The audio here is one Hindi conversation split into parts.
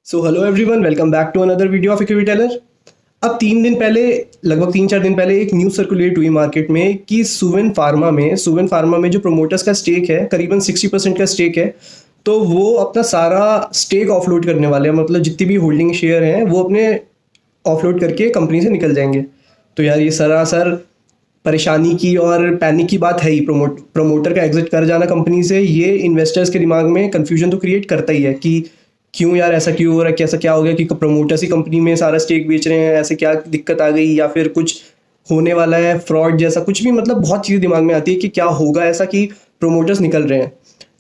So hello everyone, welcome back to another video of equity tailor. अब 3 दिन पहले, लगभग 3-4 दिन पहले एक न्यूज़ सर्कुलेट हुई मार्केट में कि सुवेन फार्मा में जो प्रोमोटर्स का स्टेक है, करीबन 60% का स्टेक है। तो वो अपना सारा स्टेक ऑफलोड करने वाले हैं, मतलब जितनी भी होल्डिंग शेयर हैं वो अपने ऑफलोड करके कंपनी से निकल जाएंगे। तो यार ये सरासर परेशानी की और पैनिक की बात है ही। प्रमोटर का एग्जिट कर जाना कंपनी से, ये इन्वेस्टर्स के दिमाग में कंफ्यूजन तो क्रिएट करता ही है कि क्यों यार ऐसा क्यों हो रहा है, कैसा क्या हो गया कि प्रमोटर्स ही कंपनी में सारा स्टेक बेच रहे हैं, ऐसे क्या दिक्कत आ गई या फिर कुछ होने वाला है, फ्रॉड जैसा कुछ भी। मतलब बहुत चीज़ें दिमाग में आती है कि क्या होगा ऐसा कि प्रमोटर्स निकल रहे हैं।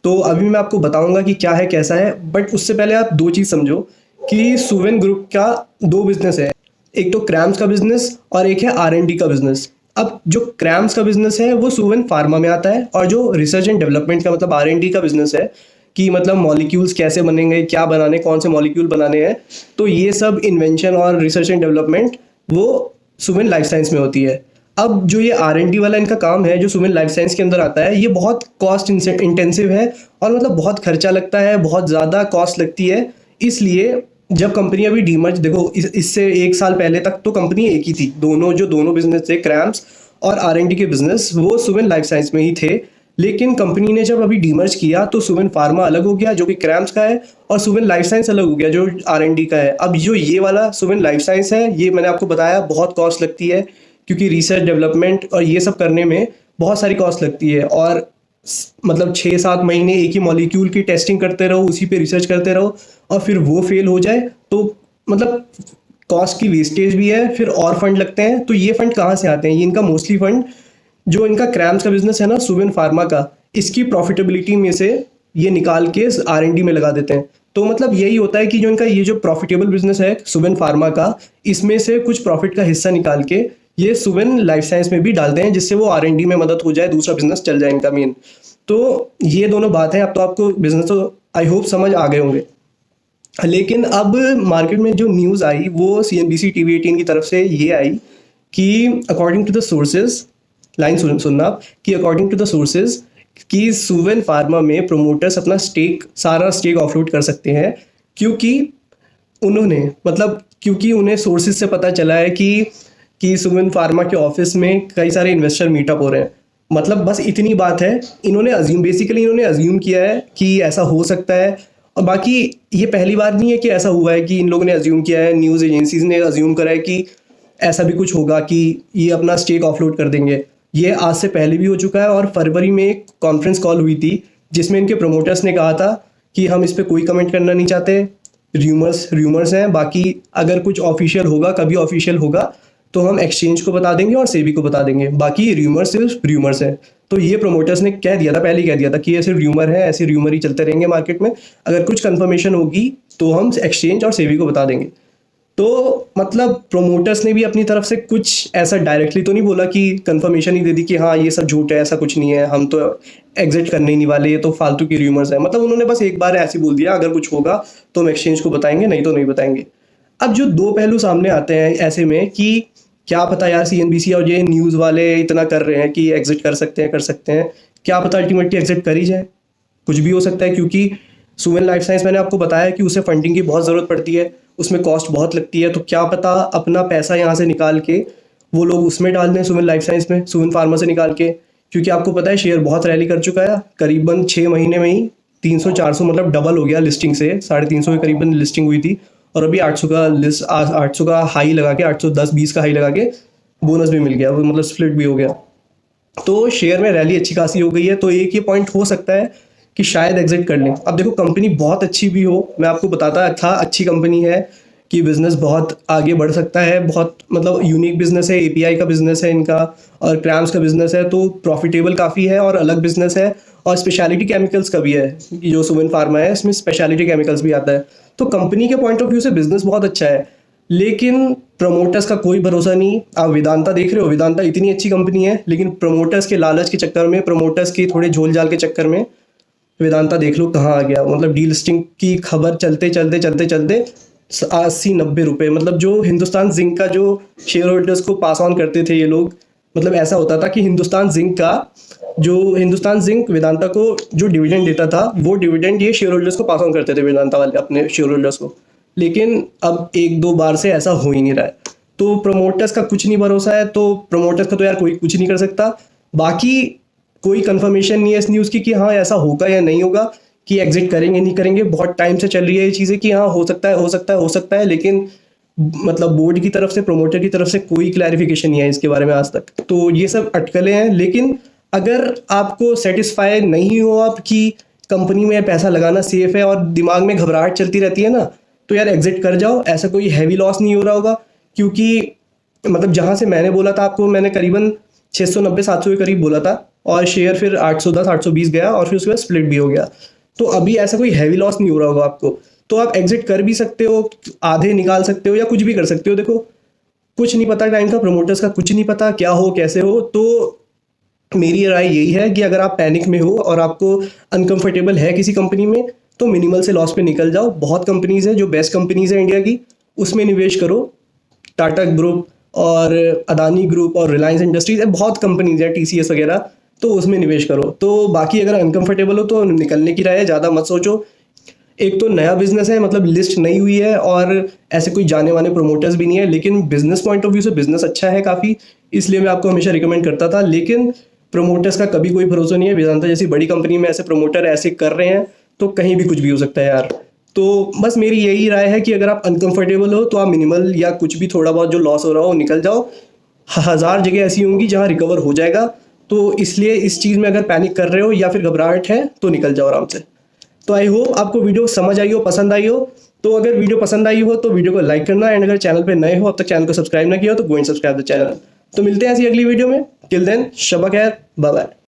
तो अभी मैं आपको बताऊंगा कि क्या है कैसा है, बट उससे पहले आप दो चीज़ समझो कि सुवेन ग्रुप का दो बिजनेस है। एक तो क्रैम्स का बिजनेस और एक है R&D का बिजनेस। अब जो क्रैम्स का बिजनेस है वो सुवेन फार्मा में आता है, और जो रिसर्च एंड डेवलपमेंट का मतलब R&D का बिजनेस है कि मतलब मॉलिक्यूल्स कैसे बनेंगे, क्या बनाने, कौन से मॉलिक्यूल बनाने हैं, तो ये सब इन्वेंशन और रिसर्च एंड डेवलपमेंट वो सुवेन लाइफ साइंस में होती है। अब जो ये R&D वाला इनका काम है जो सुवेन लाइफ साइंस के अंदर आता है, ये बहुत कॉस्ट इंटेंसिव है और मतलब बहुत खर्चा लगता है, बहुत ज़्यादा कॉस्ट लगती है। इसलिए जब कंपनी अभी डीमर्ज, देखो इससे 1 साल पहले तक तो कंपनी एक ही थी, दोनों बिजनेस थे, क्रैम्स और R&D के बिजनेस वो सुवेन लाइफ साइंस में ही थे। लेकिन कंपनी ने जब अभी डीमर्ज किया तो सुवेन फार्मा अलग हो गया जो कि क्रैम्स का है, और सुवेन लाइफ साइंस अलग हो गया जो R&D का है। अब जो ये वाला सुवेन लाइफ साइंस है, ये मैंने आपको बताया बहुत कॉस्ट लगती है, क्योंकि रिसर्च डेवलपमेंट और ये सब करने में बहुत सारी कॉस्ट लगती है। और मतलब 6-7 महीने एक ही मॉलिक्यूल की टेस्टिंग करते रहो, उसी पे रिसर्च करते रहो, और फिर वो फेल हो जाए तो मतलब कॉस्ट की वेस्टेज भी है, फिर और फंड लगते हैं। तो ये फंड कहाँ से आते हैं? ये इनका मोस्टली फंड जो इनका क्रैम्स का बिजनेस है ना, सुवेन फार्मा का, इसकी प्रॉफिटेबिलिटी में से ये निकाल के R&D में लगा देते हैं। तो मतलब यही होता है कि जो इनका ये जो प्रॉफिटेबल बिजनेस है सुवेन फार्मा का, इसमें से कुछ प्रॉफिट का हिस्सा निकाल के ये सुवेन लाइफ साइंस में भी डालते हैं, जिससे वो R&D में मदद हो जाए, दूसरा बिजनेस चल जाए इनका मेन। तो ये दोनों बात है। अब तो आपको बिजनेस तो आई होप समझ आ गए होंगे। लेकिन अब मार्केट में जो न्यूज़ आई वो CNBC TV18 की तरफ से ये आई कि according to the sources, line सुनना आप, कि अकॉर्डिंग टू द सोर्सेज कि सुवेन फार्मा में प्रोमोटर्स अपना सारा स्टेक ऑफलोड कर सकते हैं, क्योंकि क्योंकि उन्हें सोर्सेज से पता चला है कि सुवेन फार्मा के ऑफिस में कई सारे इन्वेस्टर मीटअप हो रहे हैं। मतलब बस इतनी बात है। इन्होंने अज्यूम किया है कि ऐसा हो सकता है। और बाकी ये पहली बार नहीं है कि ऐसा हुआ है कि इन लोगों ने अज्यूम किया है, न्यूज़ एजेंसीज ने अज्यूम करा है कि ऐसा भी कुछ होगा कि ये अपना स्टेक ऑफलोड कर देंगे। ये आज से पहले भी हो चुका है, और फरवरी में एक कॉन्फ्रेंस कॉल हुई थी जिसमें इनके प्रमोटर्स ने कहा था कि हम इस पर कोई कमेंट करना नहीं चाहते, र्यूमर्स हैं, बाकी अगर कुछ ऑफिशियल होगा, कभी ऑफिशियल होगा तो हम एक्सचेंज को बता देंगे और सेबी को बता देंगे, बाकी र्यूमर्स सिर्फ र्यूमर्स हैं। तो ये प्रमोटर्स ने कह दिया था, पहले ही कह दिया था कि ये सिर्फ र्यूमर है, ऐसे र्यूमर ही चलते रहेंगे मार्केट में, अगर कुछ कंफर्मेशन होगी तो हम एक्सचेंज और सेबी को बता देंगे। तो मतलब प्रोमोटर्स ने भी अपनी तरफ से कुछ ऐसा डायरेक्टली तो नहीं बोला कि कंफर्मेशन ही दे दी कि हाँ ये सब झूठ है, ऐसा कुछ नहीं है, हम तो एग्जिट करने ही नहीं वाले, ये तो फालतू की र्यूमर्स है। मतलब उन्होंने बस एक बार ऐसे बोल दिया, अगर कुछ होगा तो हम एक्सचेंज को बताएंगे, नहीं तो नहीं बताएंगे। अब जो दो पहलू सामने आते हैं ऐसे में कि क्या पता यार CNBC और ये न्यूज़ वाले इतना कर रहे हैं कि एग्जिट कर सकते हैं, क्या पता अल्टीमेटली एग्जिट कर ही जाए, कुछ भी हो सकता है। क्योंकि सुवेन लाइफ साइंस, मैंने आपको बताया कि उसे फंडिंग की बहुत ज़रूरत पड़ती है, उसमें कॉस्ट बहुत लगती है। तो क्या पता अपना पैसा यहाँ से निकाल के वो लोग उसमें डाल दें, सुवेन लाइफ साइंस में, सुवेन फार्मा से निकाल के। क्योंकि आपको पता है शेयर बहुत रैली कर चुका है, करीबन 6 महीने में ही 300-400 मतलब डबल हो गया लिस्टिंग से, 350 के करीबन लिस्टिंग हुई थी, और अभी 800 का हाई लगा के, 810-20 का हाई लगा के बोनस भी मिल गया, मतलब स्प्लिट भी हो गया। तो शेयर में रैली अच्छी खासी हो गई है। तो एक ये पॉइंट हो सकता है कि शायद एग्जिट कर लें। अब देखो कंपनी बहुत अच्छी भी हो, मैं आपको बताता था अच्छी कंपनी है कि बिजनेस बहुत आगे बढ़ सकता है, बहुत मतलब यूनिक बिजनेस है, API का बिजनेस है इनका और क्रैम्स का बिजनेस है, तो प्रॉफिटेबल काफ़ी है और अलग बिजनेस है, और स्पेशलिटी केमिकल्स का भी है। जो सुवेन फार्मा है इसमें स्पेशलिटी केमिकल्स भी आता है। तो कंपनी के पॉइंट ऑफ व्यू से बिजनेस बहुत अच्छा है, लेकिन प्रमोटर्स का कोई भरोसा नहीं। आप वेदांता देख रहे हो, वेदांता इतनी अच्छी कंपनी है, लेकिन प्रमोटर्स के लालच के चक्कर में, प्रमोटर्स के थोड़े झोल जाल के चक्कर में वेदांता देख लो कहाँ आ गया। मतलब डील लिस्टिंग की खबर चलते चलते 80-90 रुपए, मतलब जो हिंदुस्तान जिंक का जो शेयर होल्डर्स को पास ऑन करते थे ये लोग, मतलब ऐसा होता था कि हिंदुस्तान जिंक वेदांता को जो डिविडेंड देता था, वो डिविडेंड ये शेयर होल्डर्स को पास ऑन करते थे, वेदांता वाले अपने शेयर होल्डर्स को। लेकिन अब एक दो बार से ऐसा हो ही नहीं रहा है। तो प्रमोटर्स का कुछ नहीं भरोसा है, तो प्रमोटर्स का तो यार कोई कुछ नहीं कर सकता। बाकी कोई कंफर्मेशन नहीं है इस न्यूज़ की कि हाँ ऐसा होगा या नहीं होगा, कि एग्जिट करेंगे नहीं करेंगे। बहुत टाइम से चल रही है ये चीज़ें कि हाँ हो सकता है हो सकता है हो सकता है, लेकिन मतलब बोर्ड की तरफ से प्रमोटर की तरफ से कोई क्लैरिफिकेशन नहीं है इसके बारे में आज तक। तो ये सब अटकलें हैं। लेकिन अगर आपको सेटिस्फाई नहीं हो आप कि कंपनी में पैसा लगाना सेफ है और दिमाग में घबराहट चलती रहती है ना, तो यार एग्जिट कर जाओ। ऐसा कोई हैवी लॉस नहीं हो रहा होगा, क्योंकि मतलब जहां से मैंने बोला था आपको, मैंने करीबन 690-700 के करीब बोला था, और शेयर फिर 810-820 गया और फिर उसके बाद स्प्लिट भी हो गया। तो अभी ऐसा कोई हैवी लॉस नहीं हो रहा होगा आपको, तो आप एग्जिट कर भी सकते हो, आधे निकाल सकते हो या कुछ भी कर सकते हो। देखो कुछ नहीं पता टाइम का, प्रमोटर्स का कुछ नहीं पता क्या हो कैसे हो। तो मेरी राय यही है कि अगर आप पैनिक में हो और आपको अनकंफर्टेबल है किसी कंपनी में, तो मिनिमल से लॉस पे निकल जाओ। बहुत कंपनीज हैं जो बेस्ट कंपनीज हैं इंडिया की, उसमें निवेश करो। टाटा ग्रुप और अदानी ग्रुप और रिलायंस इंडस्ट्रीज है, बहुत कंपनीज हैं, टीसीएस वगैरह, तो उसमें निवेश करो। तो बाकी अगर अनकंफर्टेबल हो तो निकलने की राय है, ज़्यादा मत सोचो। एक तो नया बिजनेस है, मतलब लिस्ट नहीं हुई है, और ऐसे कोई जाने माने प्रोमोटर्स भी नहीं है, लेकिन बिजनेस पॉइंट ऑफ व्यू से बिजनेस अच्छा है काफ़ी, इसलिए मैं आपको हमेशा रिकमेंड करता था। लेकिन प्रोमोटर्स का कभी कोई भरोसा नहीं है। वेदांता जैसी बड़ी कंपनी में ऐसे प्रोमोटर ऐसे कर रहे हैं तो कहीं भी कुछ भी हो सकता है यार। तो बस मेरी यही राय है कि अगर आप अनकंफर्टेबल हो तो आप मिनिमल या कुछ भी थोड़ा बहुत जो लॉस हो रहा हो निकल जाओ। 1000 जगह ऐसी होंगी जहाँ रिकवर हो जाएगा। तो इसलिए इस चीज़ में अगर पैनिक कर रहे हो या फिर घबराहट है तो निकल जाओ आराम से। तो आई होप आपको वीडियो समझ आई हो, पसंद आई हो। तो अगर वीडियो पसंद आई हो तो वीडियो को लाइक करना, एंड अगर चैनल पे नए हो, अब तक चैनल को सब्सक्राइब ना किया हो तो go and subscribe the channel. तो मिलते हैं ऐसी अगली वीडियो में। टिल देन शब खैर, बाय बाय।